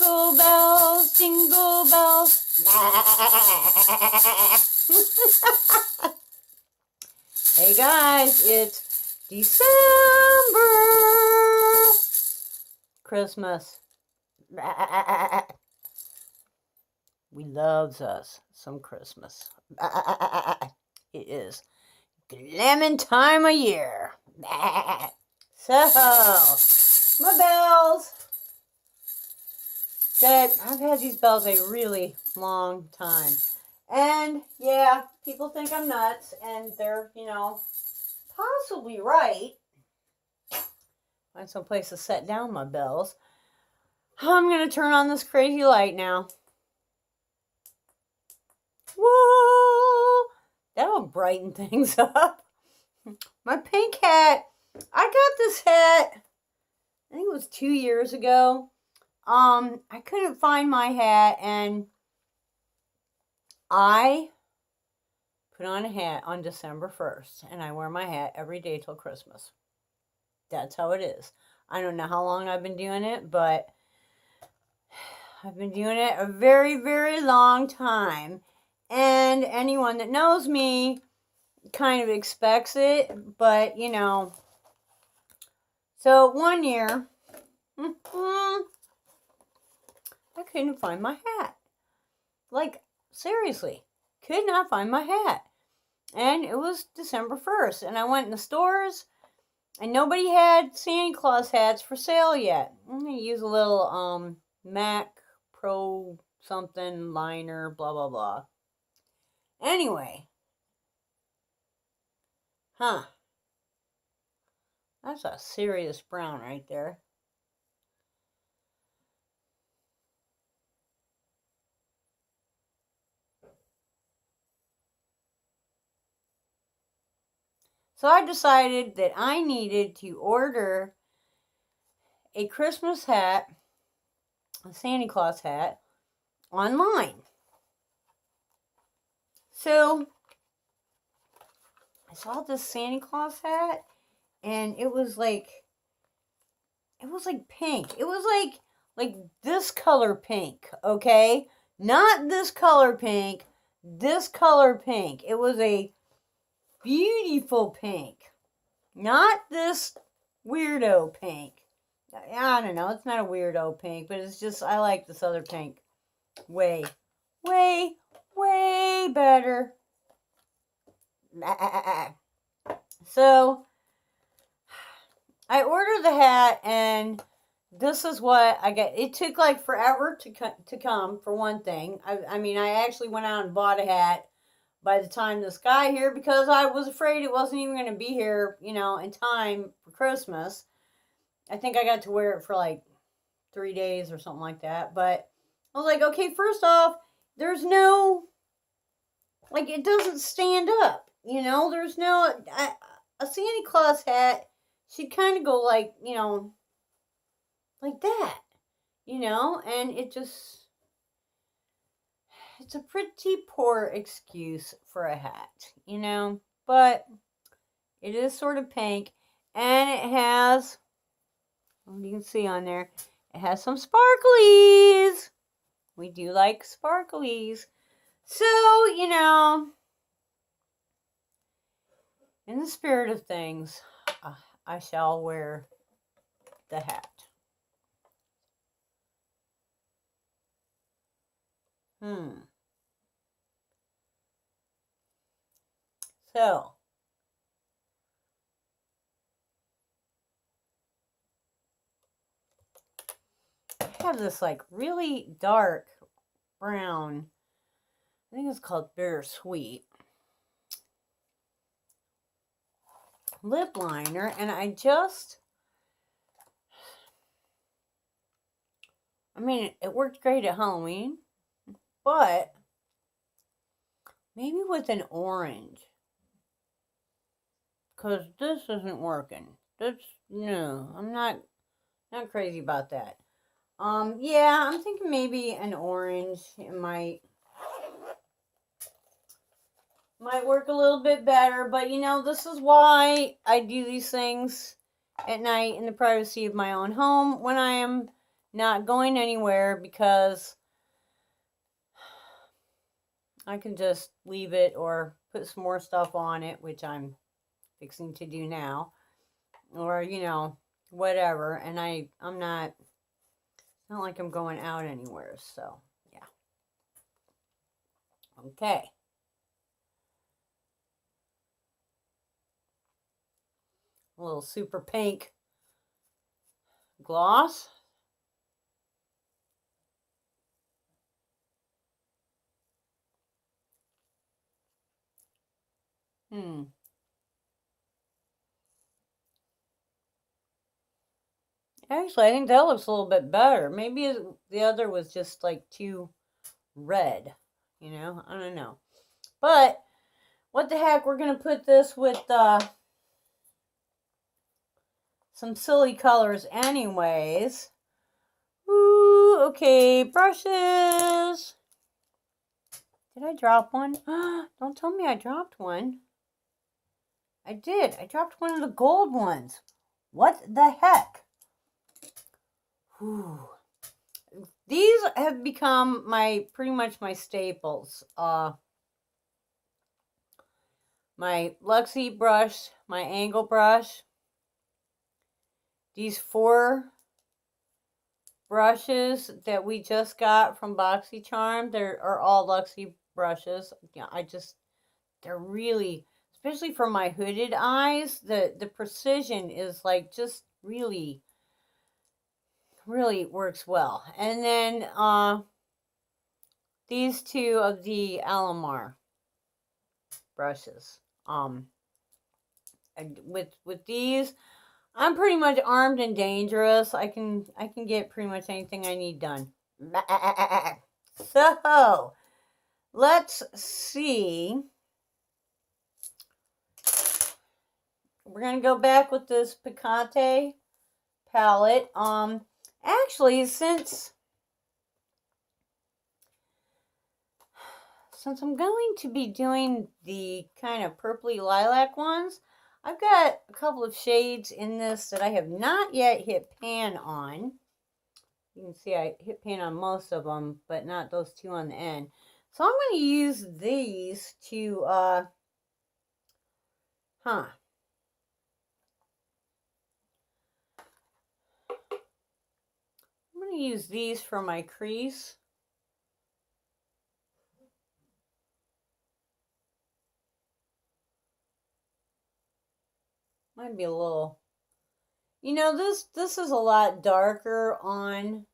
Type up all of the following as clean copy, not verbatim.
Jingle bells, jingle bells. Hey guys, it's December. Christmas. We loves us some Christmas. It is glamming time of year. So, my bells. That I've had these bells a really long time. And yeah, people think I'm nuts, and they're, possibly right. Find some place to set down my bells. I'm going to turn on this crazy light now. Whoa! That'll brighten things up. My pink hat. I got this hat, I think it was 2 years ago. I couldn't find my hat, and I put on a hat on December 1st, and I wear my hat every day till Christmas. That's how it is. I don't know how long I've been doing it, but I've been doing it a very, very long time. And anyone that knows me kind of expects it, but, So one year, I couldn't find my hat. Like, seriously, could not find my hat. And it was December 1st, and I went in the stores, and nobody had Santa Claus hats for sale yet. I'm going to use a little Mac Pro something liner, blah, blah, blah. Anyway. That's a serious brown right there. So I decided that I needed to order a Christmas hat, a Santa Claus hat, online. So I saw this Santa Claus hat, and it was like pink. It was like this color pink, okay? Not this color pink, this color pink. It was a beautiful pink. Not this weirdo pink. I don't know, it's not a weirdo pink, but it's just, I like this other pink way, way, way better. So, I ordered the hat, and this is what I got. It took like forever to come, for one thing. I actually went out and bought a hat by the time this got here, because I was afraid it wasn't even going to be here, in time for Christmas. I think I got to wear it for like 3 days or something like that. But I was like, okay, first off, there's no, it doesn't stand up, there's no, a Santa Claus hat should kind of go like, like that, and it's a pretty poor excuse for a hat, but it is sort of pink, and it has, you can see on there, it has some sparklies. We do like sparklies. So, in the spirit of things, I shall wear the hat. So, I have this really dark brown, I think it's called Bittersweet, lip liner, and it worked great at Halloween, but maybe with an orange, because this isn't working. No, I'm not crazy about that. Yeah, I'm thinking maybe an orange. It might work a little bit better, but this is why I do these things at night in the privacy of my own home, when I am not going anywhere because I can just leave it or put some more stuff on it, which I'm fixing to do now, or whatever. And I'm not, it's not like I'm going out anywhere. So yeah. Okay. A little super pink gloss. Actually, I think that looks a little bit better. Maybe the other was just like too red. I don't know. But what the heck, we're going to put this with some silly colors anyways. Ooh, okay, brushes. Did I drop one? Don't tell me I dropped one. I did. I dropped one of the gold ones. What the heck? Whew. These have become pretty much my staples. My Luxie brush, my angle brush. These 4 brushes that we just got from BoxyCharm, are all Luxie brushes. Yeah, they're really, especially for my hooded eyes, the precision is like just really, really works well. And then these 2 of the Alamar brushes. With these, I'm pretty much armed and dangerous. I can get pretty much anything I need done. So, let's see. We're going to go back with this Picante palette. Actually, since I'm going to be doing the kind of purpley lilac ones, I've got a couple of shades in this that I have not yet hit pan on. You can see I hit pan on most of them, but not those 2 on the end. So I'm going to use these to, I'm going to use these for my crease. Might be a little, this is a lot darker on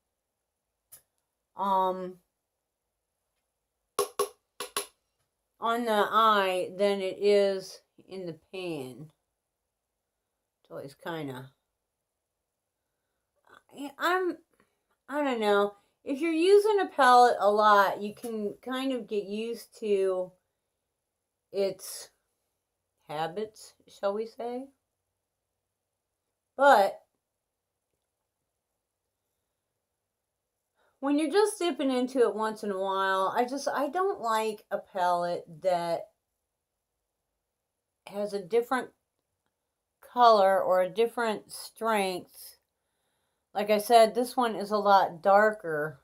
the eye than it is in the pan. It's always kind of, I don't know. If you're using a palette a lot, you can kind of get used to its habits, shall we say. But when you're just dipping into it once in a while, I don't like a palette that has a different color or a different strength. Like I said, this one is a lot darker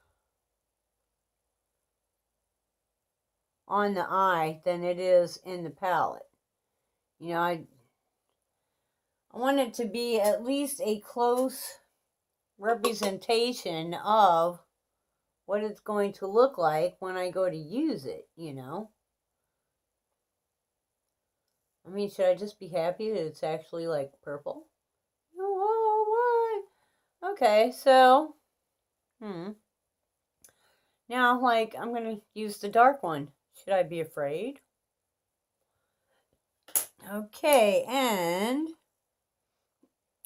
on the eye than it is in the palette. I want it to be at least a close representation of what it's going to look like when I go to use it, I mean, should I just be happy that it's actually like purple? Oh, what? Okay, so, now, like, I'm going to use the dark one. Should I be afraid? Okay, and,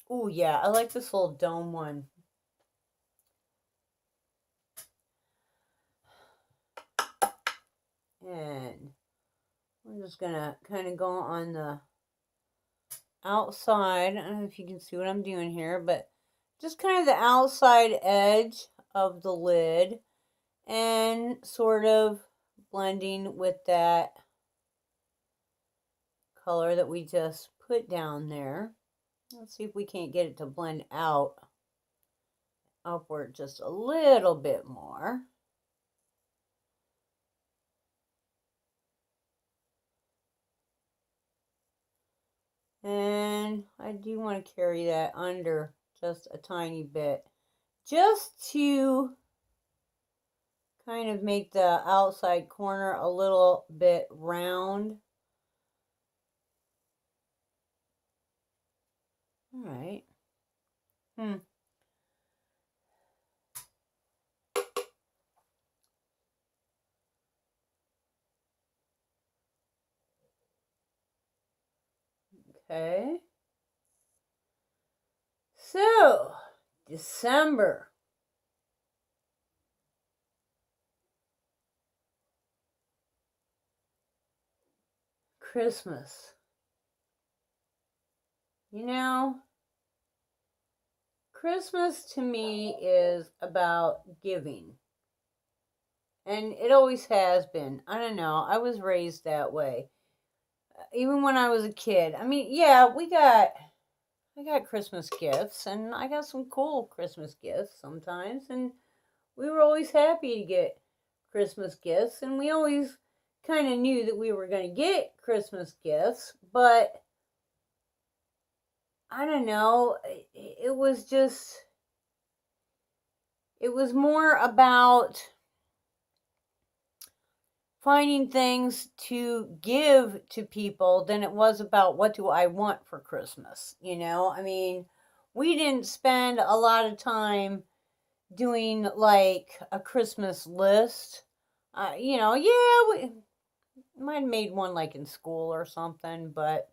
oh yeah, I like this little dome one. And we're just going to kind of go on the outside. I don't know if you can see what I'm doing here, but just kind of the outside edge of the lid and sort of blending with that color that we just put down there. Let's see if we can't get it to blend out upward just a little bit more. And I do want to carry that under just a tiny bit, just to kind of make the outside corner a little bit round. All right. Okay. So, December. Christmas. You know, Christmas to me is about giving. And it always has been. I don't know. I was raised that way. Even when I was a kid. I mean, yeah, I got Christmas gifts, and I got some cool Christmas gifts sometimes, and we were always happy to get Christmas gifts, and we always kind of knew that we were going to get Christmas gifts, but I don't know, it was more about finding things to give to people than it was about what do I want for Christmas, you know? I mean, we didn't spend a lot of time doing like a Christmas list. Yeah, we might have made one like in school or something, but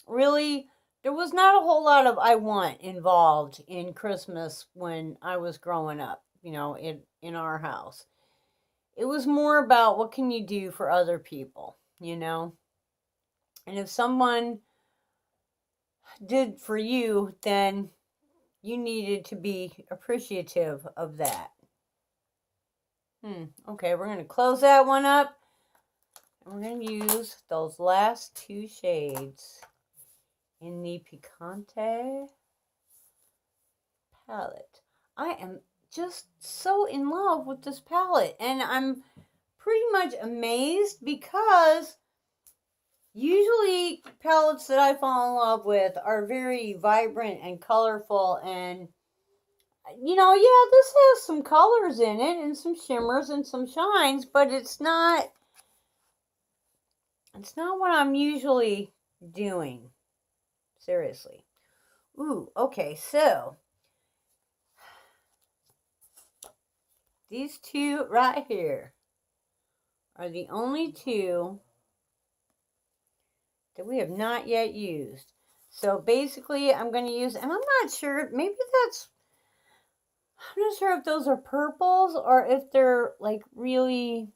really, there was not a whole lot of I want involved in Christmas when I was growing up, in our house. It was more about what can you do for other people, you know? And if someone did for you, then you needed to be appreciative of that. Okay, we're going to close that one up. And we're going to use those last two shades in the Picante palette. I am just so in love with this palette. And I'm pretty much amazed because usually palettes that I fall in love with are very vibrant and colorful, and yeah, this has some colors in it and some shimmers and some shines, but it's not what I'm usually doing. Seriously. Ooh, okay, so these two right here are the only two that we have not yet used. So basically, I'm going to use, and I'm not sure, I'm not sure if those are purples or if they're like really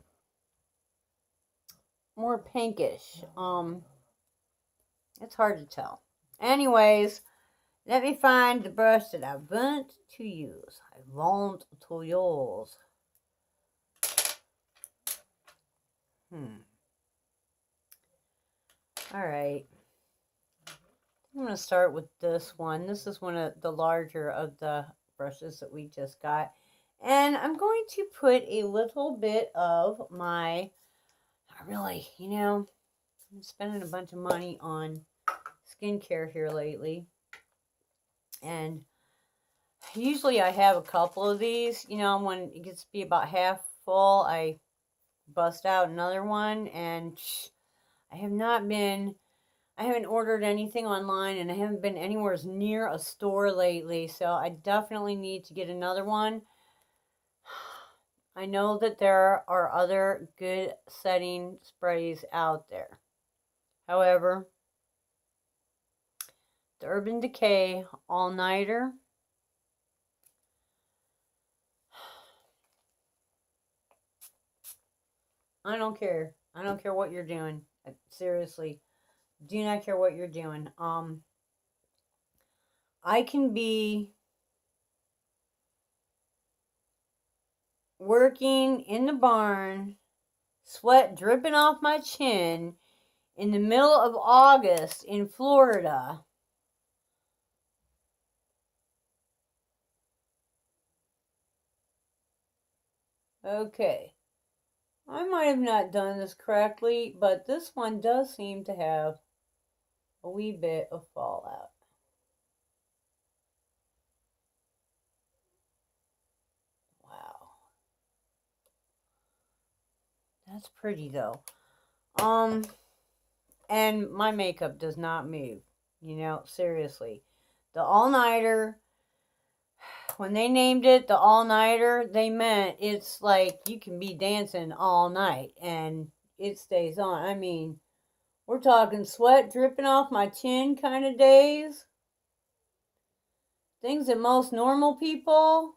more pinkish. It's hard to tell. Anyways, let me find the brush that I want to use. I want to use. Alright. I'm going to start with this one. This is one of the larger of the brushes that we just got. And I'm going to put a little bit of my, I'm spending a bunch of money on skincare here lately. And usually I have a couple of these. When it gets to be about half full, I bust out another one. And I haven't ordered anything online, and I haven't been anywhere near a store lately, so I definitely need to get another one. I know that there are other good setting sprays out there. However, the Urban Decay All Nighter, I don't care. I don't care what you're doing. Seriously, do not care what you're doing. I can be working in the barn, sweat dripping off my chin in the middle of August in Florida, Okay. I might have not done this correctly, but this one does seem to have a wee bit of fallout. Wow. That's pretty though. And my makeup does not move. Seriously. The all-nighter, when they named it the all-nighter, they meant it's like you can be dancing all night and it stays on. I mean, we're talking sweat dripping off my chin kind of days. Things that most normal people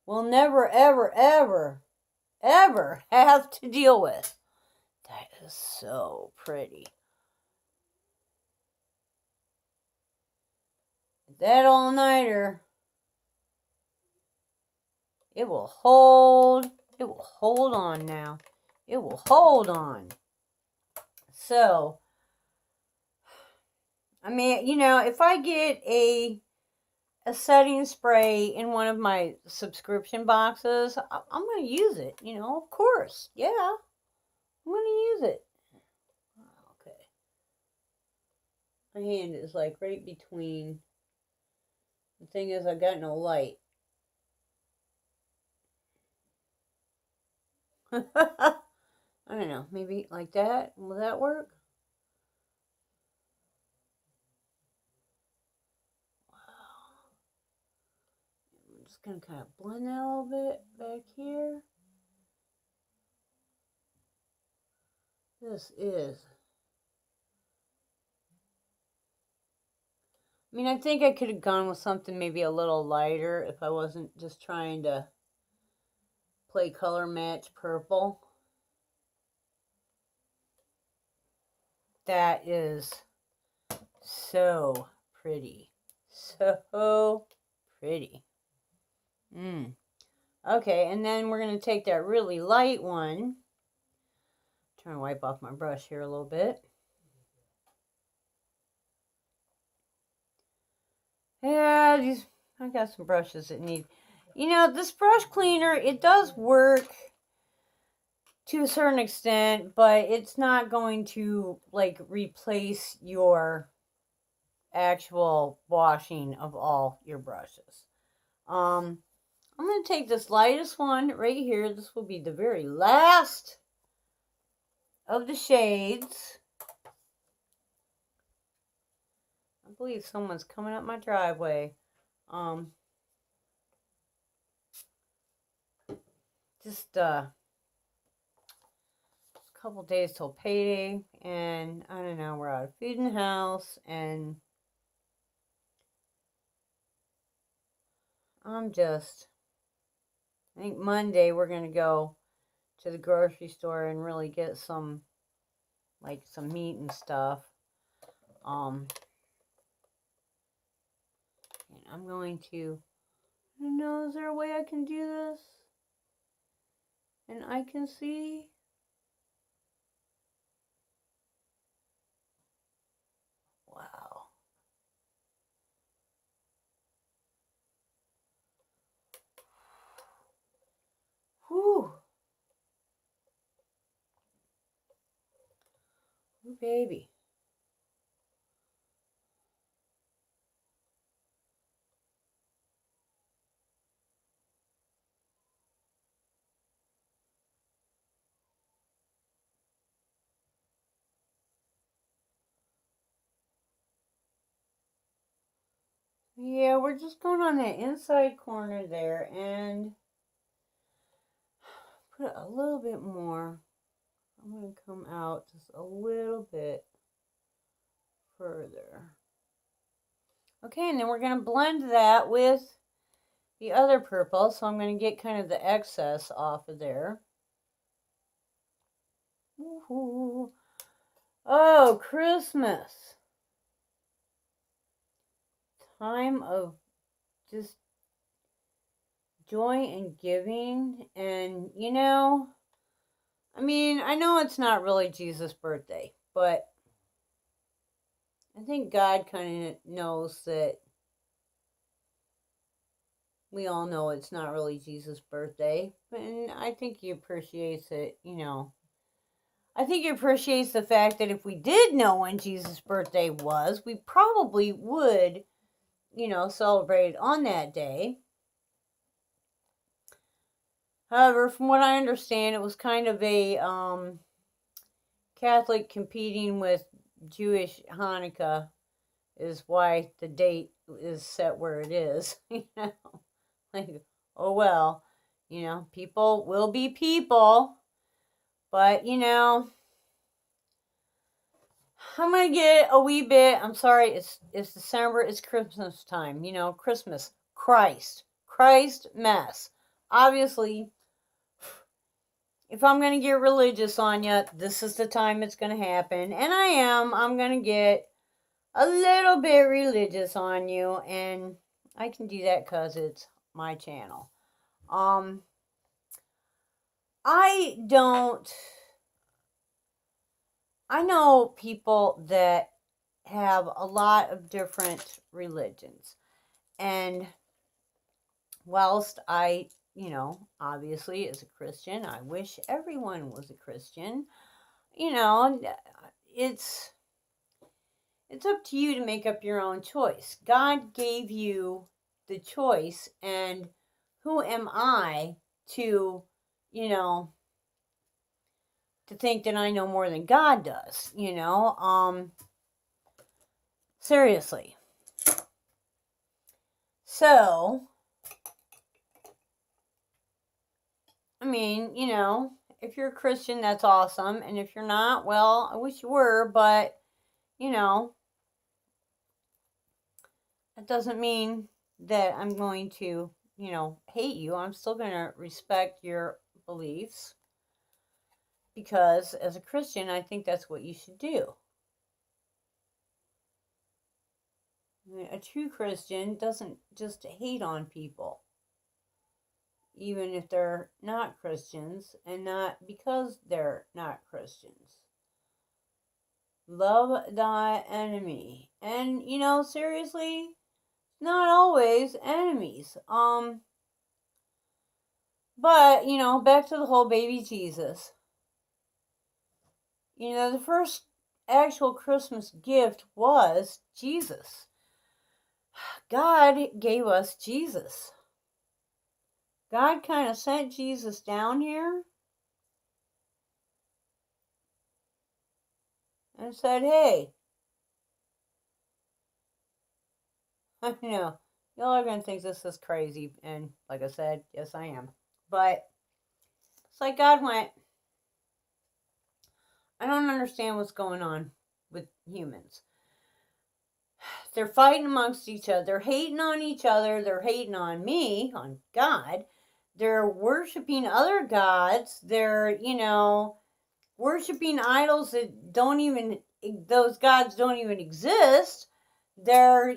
will never, ever, ever, ever have to deal with. That is so pretty. That all-nighter, it will hold on now. It will hold on. So, I mean, if I get a setting spray in one of my subscription boxes, I'm going to use it, of course. Yeah, I'm going to use it. Okay. My hand is like right between. The thing is, I got no light. I don't know, maybe like that. Will that work? Wow. I'm just going to kind of blend that a little bit back here. This is. I mean, I think I could have gone with something maybe a little lighter if I wasn't just trying to play color match purple. That is so pretty. So pretty. Okay, and then we're going to take that really light one. I'm trying to wipe off my brush here a little bit. Yeah, I got some brushes that need. This brush cleaner, it does work to a certain extent, but it's not going to like replace your actual washing of all your brushes. I'm going to take this lightest one right here. This will be the very last of the shades. I believe someone's coming up my driveway. Just a couple days till payday, and I don't know, we're out of food in the house, and I think Monday we're going to go to the grocery store and really get some meat and stuff. And I'm going to, I don't know, is there a way I can do this? And I can see. Wow. Whew. Ooh, baby. Yeah, we're just going on that inside corner there and put a little bit more. I'm going to come out just a little bit further. Okay, and then we're going to blend that with the other purple. So I'm going to get kind of the excess off of there. Ooh. Oh, Christmas. Time of just joy and giving. And, I mean, I know it's not really Jesus' birthday, but I think God kind of knows that we all know it's not really Jesus' birthday, and I think he appreciates it, I think he appreciates the fact that if we did know when Jesus' birthday was, we probably would, celebrate on that day. However, from what I understand, it was kind of a Catholic competing with Jewish Hanukkah is why the date is set where it is. Like, oh well, people will be people, but I'm gonna get a wee bit. I'm sorry, it's December, it's Christmas time. Christmas, Christ mess. Obviously, if I'm gonna get religious on you, this is the time it's gonna happen, and I am. I'm gonna get a little bit religious on you, and I can do that because it's my channel. I don't. I know people that have a lot of different religions. And whilst I, obviously as a Christian, I wish everyone was a Christian, it's up to you to make up your own choice. God gave you the choice, and who am I to, to think that I know more than God does, seriously. So, I mean, if you're a Christian, that's awesome. And if you're not, well, I wish you were, but, that doesn't mean that I'm going to, hate you. I'm still going to respect your beliefs because as a Christian, I think that's what you should do. A true Christian doesn't just hate on people, even if they're not Christians, and not because they're not Christians. Love thy enemy. And, seriously, not always enemies. But, back to the whole baby Jesus. The first actual Christmas gift was Jesus. God gave us Jesus. God kind of sent Jesus down here and said, hey, I know, y'all are going to think this is crazy. And like I said, yes, I am. But it's like God went, I don't understand what's going on with humans. They're fighting amongst each other. They're hating on each other. They're hating on me, on God. They're worshiping other gods. They're, worshiping idols that don't even, those gods don't even exist. They're,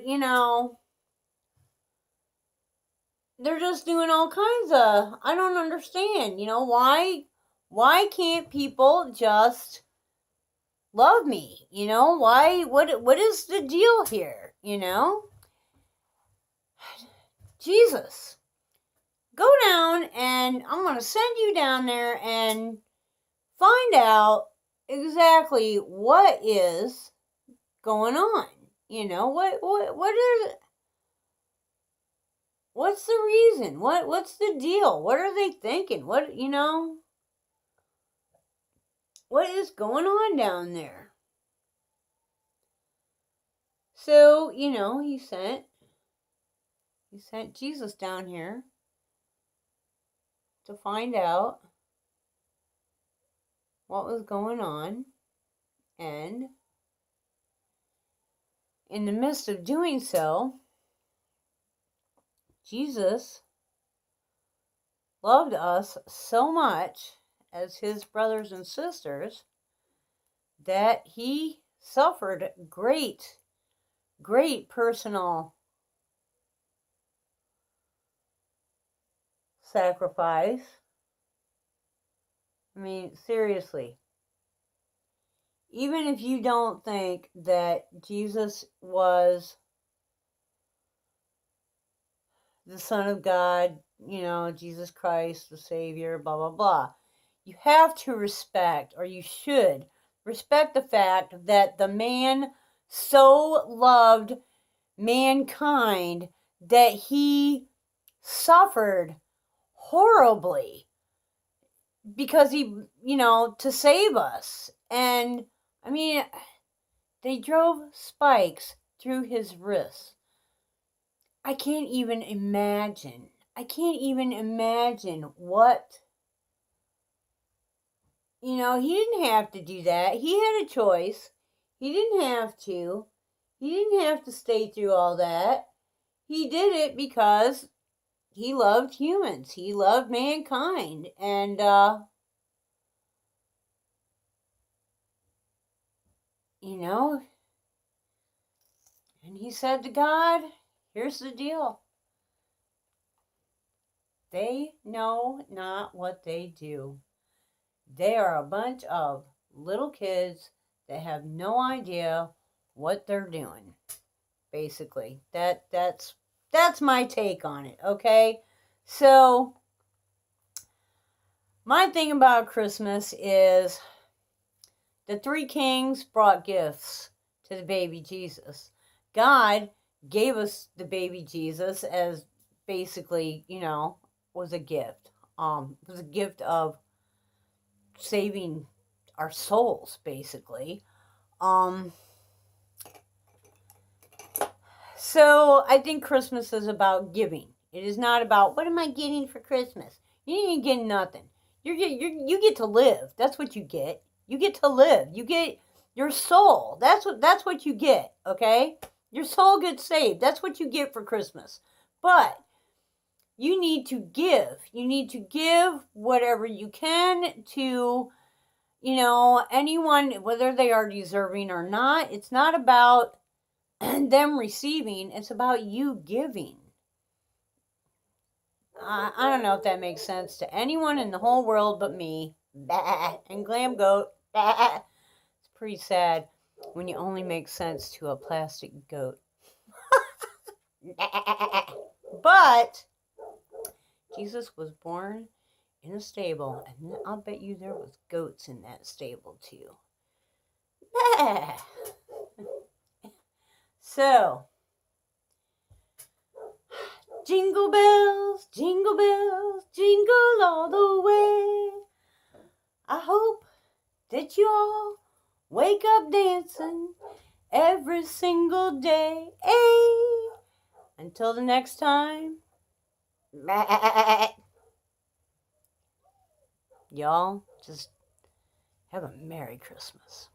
they're just doing all kinds of, I don't understand, why can't people just love me? Why, what is the deal here? Jesus, go down, and I'm going to send you down there and find out exactly what is going on. What is, what's the reason? What's the deal? What are they thinking? What is going on down there? So, he sent Jesus down here to find out what was going on, and in the midst of doing so, Jesus loved us so much as his brothers and sisters that he suffered great personal sacrifice. I mean, seriously. Even if you don't think that Jesus was the Son of God, Jesus Christ, the Savior, blah, blah, blah. You have to respect, or you should respect the fact that the man so loved mankind that he suffered horribly because he, to save us. And I mean, they drove spikes through his wrists. I can't even imagine. I can't even imagine what. He didn't have to do that. He had a choice. He didn't have to. He didn't have to stay through all that. He did it because he loved humans. He loved mankind. And, and he said to God, here's the deal. They know not what they do. They are a bunch of little kids that have no idea what they're doing. Basically, that's my take on it. Okay, so my thing about Christmas is the three kings brought gifts to the baby Jesus. God gave us the baby Jesus as basically, was a gift. Was a gift of saving our souls, basically. So I think Christmas is about giving. It is not about what am I getting for Christmas. You ain't getting nothing. You get to live. That's what you get. You get to live. You get your soul. That's what you get. Okay, your soul gets saved. That's what you get for Christmas. But you need to give. You need to give whatever you can to, anyone, whether they are deserving or not. It's not about them receiving. It's about you giving. I don't know if that makes sense to anyone in the whole world but me. Bah, and Glam Goat. Bah. It's pretty sad when you only make sense to a plastic goat. But Jesus was born in a stable, and I'll bet you there was goats in that stable too. Bah. So, jingle bells, jingle all the way. I hope that you all wake up dancing every single day. Hey, until the next time. Y'all just have a Merry Christmas.